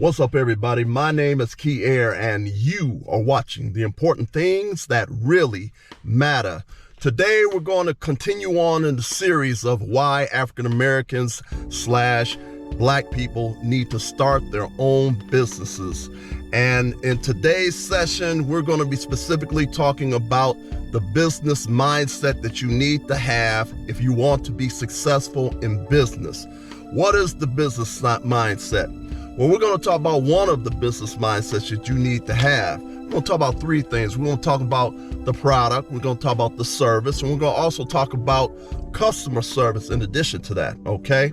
What's up, everybody? My name is Key Air, and you are watching the important things that really matter. Today, we're going to continue on in the series of why African Americans / Black people need to start their own businesses. And in today's session, we're going to be specifically talking about the business mindset that you need to have if you want to be successful in business. What is the business mindset? Well, we're going to talk about one of the business mindsets that you need to have. We're going to talk about three things. We're going to talk about the product, we're going to talk about the service, and we're going to also talk about customer service in addition to that, okay?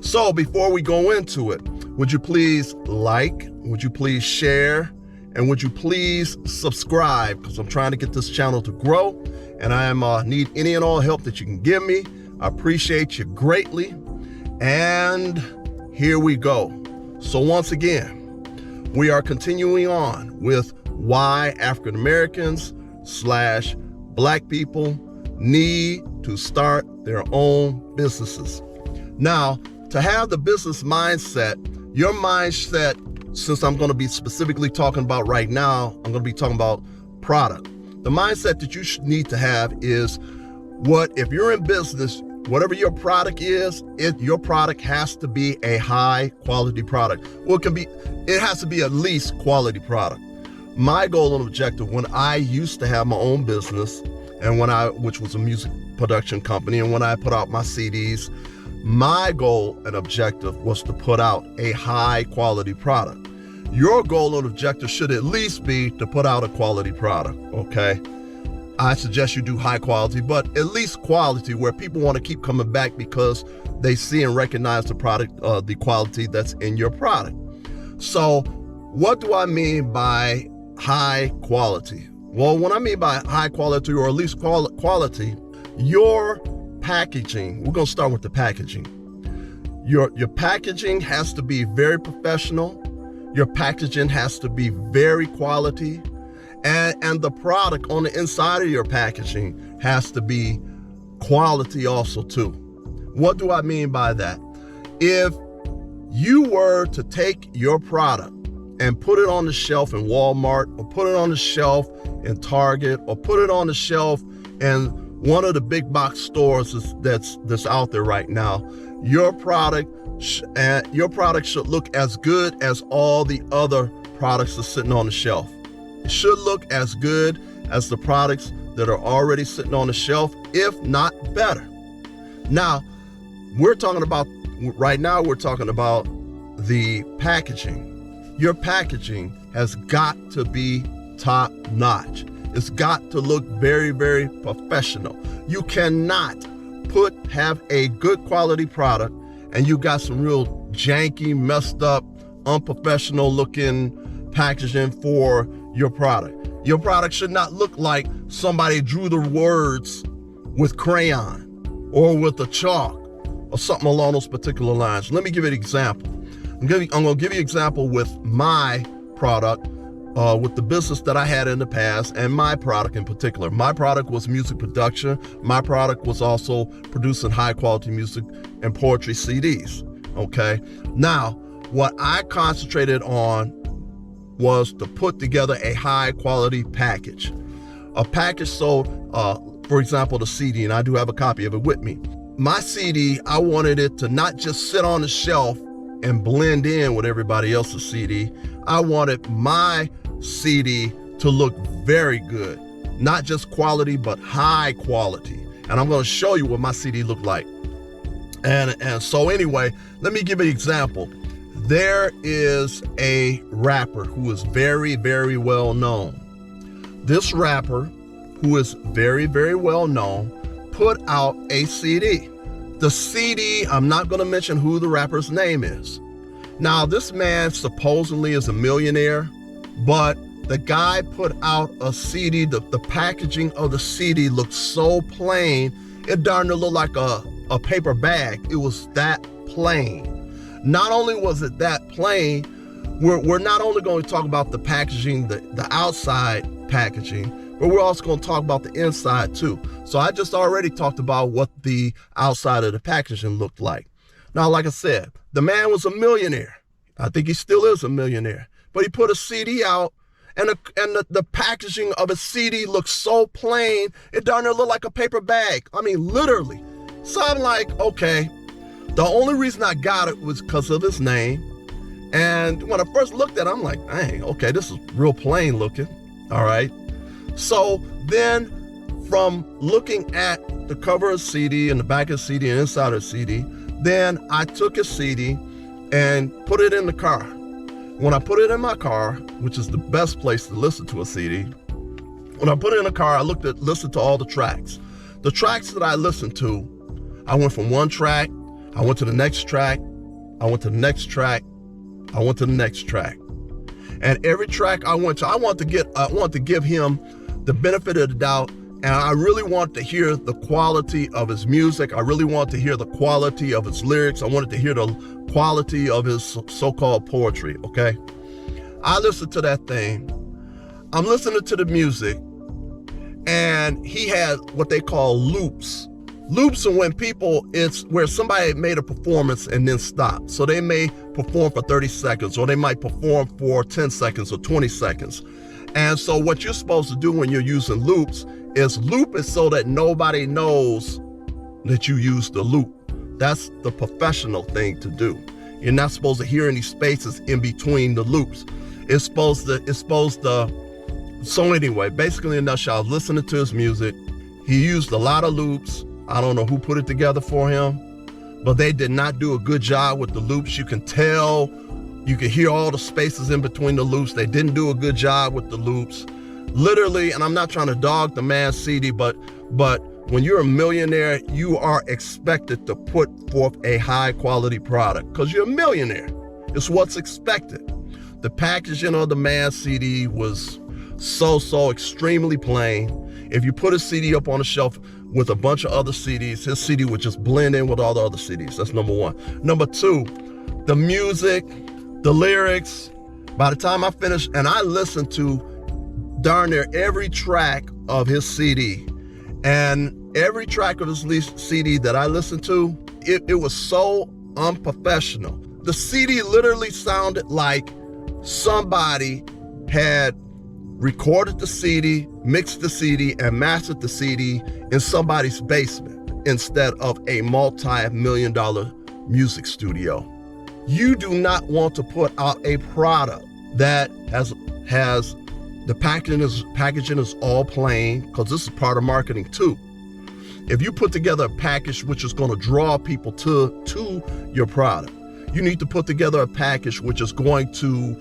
So before we go into it, would you please like, would you please share, and would you please subscribe? Because I'm trying to get this channel to grow, and I need any and all help that you can give me. I appreciate you greatly. And here we go. So once again, we are continuing on with why African Americans / Black people need to start their own businesses. Now, to have the business mindset, your mindset, since I'm going to be specifically talking about right now, I'm going to be talking about product. The mindset that you should need to have is if you're in business, whatever your product is, your product has to be a high quality product. Well, it has to be at least quality product. My goal and objective when I used to have my own business, and which was a music production company, and when I put out my CDs, my goal and objective was to put out a high quality product. Your goal and objective should at least be to put out a quality product, okay? I suggest you do high quality, but at least quality where people want to keep coming back because they see and recognize the product, the quality that's in your product. So what do I mean by high quality? Well, what I mean by high quality, or at least quality, your packaging, we're going to start with the packaging. Your packaging has to be very professional. Your packaging has to be very quality. And the product on the inside of your packaging has to be quality also too. What do I mean by that? If you were to take your product and put it on the shelf in Walmart, or put it on the shelf in Target, or put it on the shelf in one of the big box stores that's out there right now, your product should look as good as all the other products that's sitting on the shelf. It should look as good as the products that are already sitting on the shelf, if not better. Now, we're talking about the packaging. Your packaging has got to be top notch. It's got to look very, very professional. You cannot have a good quality product and you got some real janky, messed up, unprofessional looking packaging for your product. Your product should not look like somebody drew the words with crayon or with a chalk or something along those particular lines. Let me give you an example. I'm going to give you an example with my product, with the business that I had in the past, and my product in particular. My product was music production. My product was also producing high quality music and poetry CDs. Okay. Now, what I concentrated on was to put together a high quality package. A package sold, for example, the CD, and I do have a copy of it with me. My CD, I wanted it to not just sit on the shelf and blend in with everybody else's CD. I wanted my CD to look very good, not just quality, but high quality. And I'm going to show you what my CD looked like. And so anyway, let me give you an example. There is a rapper who is very, very well known. This rapper, who is very, very well known, put out a CD. The CD, I'm not going to mention who the rapper's name is. Now, this man supposedly is a millionaire, but the guy put out a CD. The packaging of the CD looked so plain, it darn near looked like a paper bag. It was that plain. Not only was it that plain, we're not only going to talk about the packaging, the outside packaging, but we're also going to talk about the inside too. So I just already talked about what the outside of the packaging looked like. Now, like I said, the man was a millionaire. I think he still is a millionaire. But he put a CD out, and the packaging of a CD looks so plain, it darn near looked like a paper bag. I mean, literally. So I'm like, okay. The only reason I got it was because of his name. And when I first looked at it, I'm like, dang, okay, this is real plain looking. All right. So then from looking at the cover of the CD and the back of the CD and inside of the CD, then I took his CD and put it in the car. When I put it in my car, which is the best place to listen to a CD, when I put it in the car, I listened to all the tracks. The tracks that I listened to, I went from one track, I went to the next track, I went to the next track, I went to the next track. And every track I went to, I want to give him the benefit of the doubt. And I really want to hear the quality of his music. I really want to hear the quality of his lyrics. I wanted to hear the quality of his so-called poetry, okay? I listened to that thing. I'm listening to the music, and he had what they call loops. Loops are when it's where somebody made a performance and then stopped. So they may perform for 30 seconds, or they might perform for 10 seconds or 20 seconds. And so what you're supposed to do when you're using loops is loop it so that nobody knows that you used the loop. That's the professional thing to do. You're not supposed to hear any spaces in between the loops. It's supposed to. So anyway, basically in a nutshell, I was listening to his music. He used a lot of loops. I don't know who put it together for him, but they did not do a good job with the loops. You can tell, you can hear all the spaces in between the loops. They didn't do a good job with the loops. Literally, and I'm not trying to dog the man's CD, but when you're a millionaire, you are expected to put forth a high quality product because you're a millionaire. It's what's expected. The packaging of the man's CD was so extremely plain. If you put a CD up on a shelf with a bunch of other CDs, his CD would just blend in with all the other CDs. That's number one. Number two, the music, the lyrics. By the time I finished, and I listened to darn near every track of his CD, and every track of his CD that I listened to, it was so unprofessional. The CD literally sounded like somebody had recorded the CD, mixed the CD, and mastered the CD in somebody's basement instead of a multi-million-dollar music studio. You do not want to put out a product that has the packaging is all plain, because this is part of marketing too. If you put together a package which is going to draw people to your product, you need to put together a package which is going to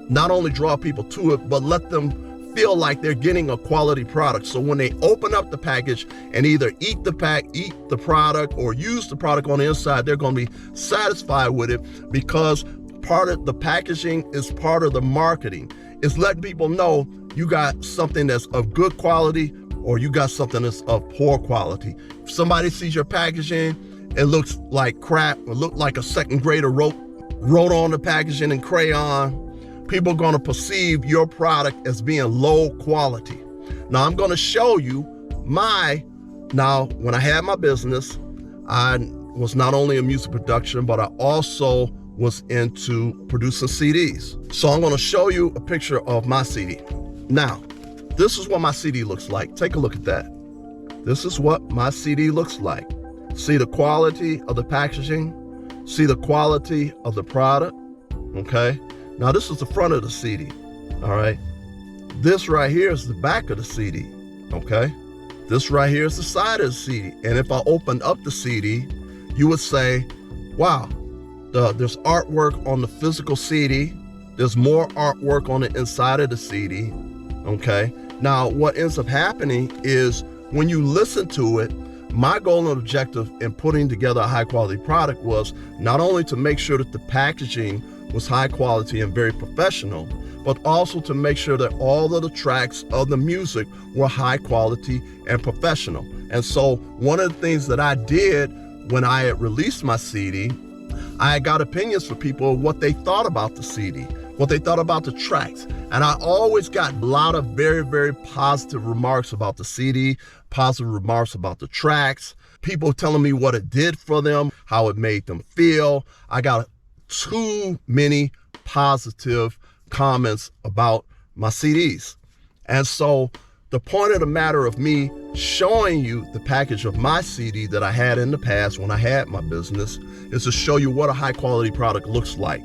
not only draw people to it, but let them feel like they're getting a quality product. So when they open up the package and either eat the product or use the product on the inside, they're going to be satisfied with it, because part of the packaging is part of the marketing. It's letting people know you got something that's of good quality or you got something that's of poor quality. If somebody sees your packaging, it looks like crap, or look like a second grader wrote on the packaging in crayon, people are going to perceive your product as being low quality. Now, I'm going to show you when I had my business, I was not only in music production, but I also was into producing CDs. So I'm going to show you a picture of my CD. Now, this is what my CD looks like. Take a look at that. This is what my CD looks like. See the quality of the packaging? See the quality of the product? Okay. Now, this is the front of the CD, all right? This right here is the back of the CD, okay? This right here is the side of the CD. And if I opened up the CD, you would say, wow, there's artwork on the physical CD. There's more artwork on the inside of the CD, okay? Now, what ends up happening is when you listen to it, my goal and objective in putting together a high-quality product was not only to make sure that the packaging was high quality and very professional, but also to make sure that all of the tracks of the music were high quality and professional. And so one of the things that I did when I had released my CD, I got opinions from people what they thought about the CD, what they thought about the tracks. And I always got a lot of very, very positive remarks about the CD, positive remarks about the tracks, people telling me what it did for them, how it made them feel. I got too many positive comments about my CDs. And so the point of the matter of me showing you the package of my CD that I had in the past when I had my business is to show you what a high quality product looks like.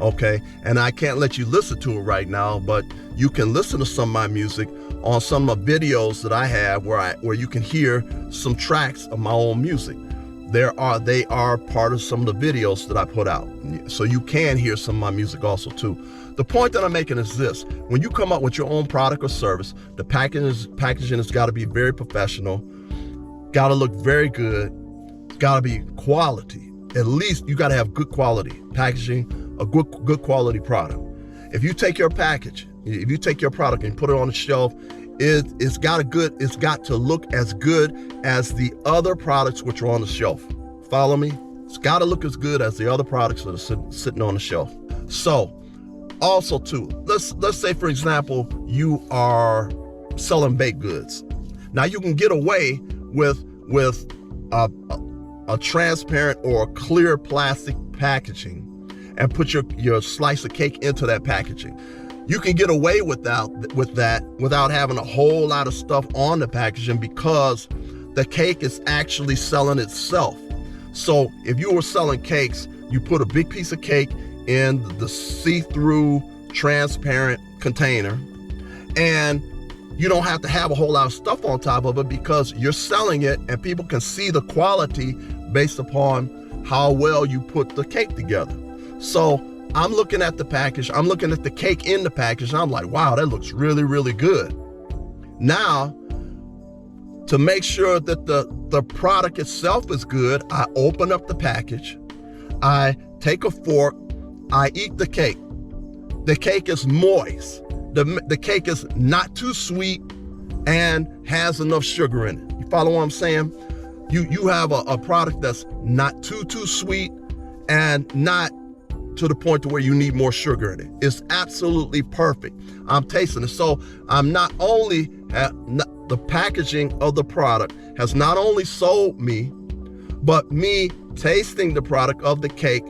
Okay, and I can't let you listen to it right now, but you can listen to some of my music on some of the videos that I have where you can hear some tracks of my own music. They are part of some of the videos that I put out. So you can hear some of my music also too. The point that I'm making is this: when you come up with your own product or service, the packaging has got to be very professional, got to look very good, got to be quality. At least you got to have good quality packaging, a good quality product. If you take your product and put it on the shelf, it's got to look as good as the other products which are on the shelf. Follow me? It's got to look as good as the other products that are sitting on the shelf. So also too, let's say for example, you are selling baked goods. Now you can get away with a transparent or clear plastic packaging and put your slice of cake into that packaging. You can get away with that without having a whole lot of stuff on the packaging, because the cake is actually selling itself. So if you were selling cakes, you put a big piece of cake in the see-through transparent container, and you don't have to have a whole lot of stuff on top of it, because you're selling it and people can see the quality based upon how well you put the cake together. So I'm looking at the package, I'm looking at the cake in the package, and I'm like, wow, that looks really, really good. Now, to make sure that the product itself is good, I open up the package, I take a fork, I eat the cake. The cake is moist. The cake is not too sweet and has enough sugar in it. You follow what I'm saying? You have a product that's not too sweet and not to the point to where you need more sugar in it. It's absolutely perfect. I'm tasting it. So I'm not only, the packaging of the product has not only sold me, but me tasting the product of the cake,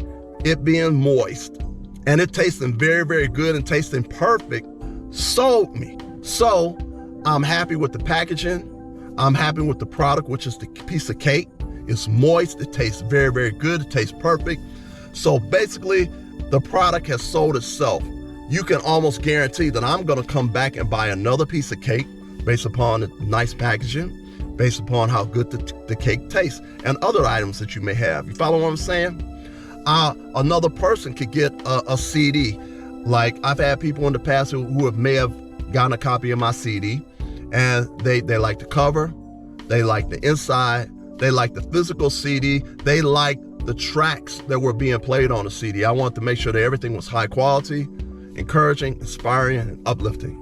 it being moist and it tasting very, very good and tasting perfect, sold me. So I'm happy with the packaging. I'm happy with the product, which is the piece of cake. It's moist, it tastes very, very good, it tastes perfect. So basically, the product has sold itself. You can almost guarantee that I'm gonna come back and buy another piece of cake based upon the nice packaging, based upon how good the cake tastes, and other items that you may have. You follow what I'm saying? Another person could get a CD. Like I've had people in the past who may have gotten a copy of my CD, and they like the cover, they like the inside, they like the physical CD, they like the tracks that were being played on the CD. I wanted to make sure that everything was high quality, encouraging, inspiring, and uplifting.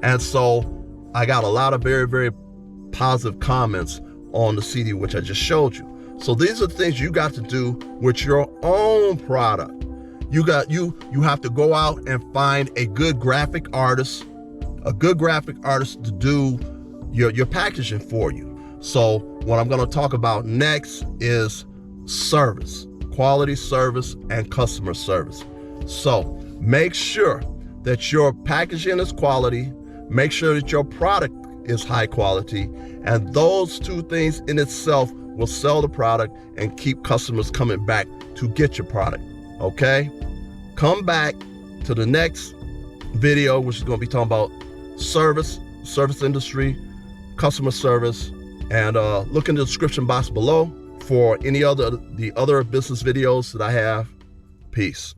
And so I got a lot of very, very positive comments on the CD, which I just showed you. So these are the things you got to do with your own product. You have to go out and find a good graphic artist to do your packaging for you. So what I'm going to talk about next is service, quality service, and customer service. So make sure that your packaging is quality, make sure that your product is high quality, and those two things in itself will sell the product and keep customers coming back to get your product. Okay? Come back to the next video, which is going to be talking about service industry, customer service, and look in the description box below for the other business videos that I have. Peace.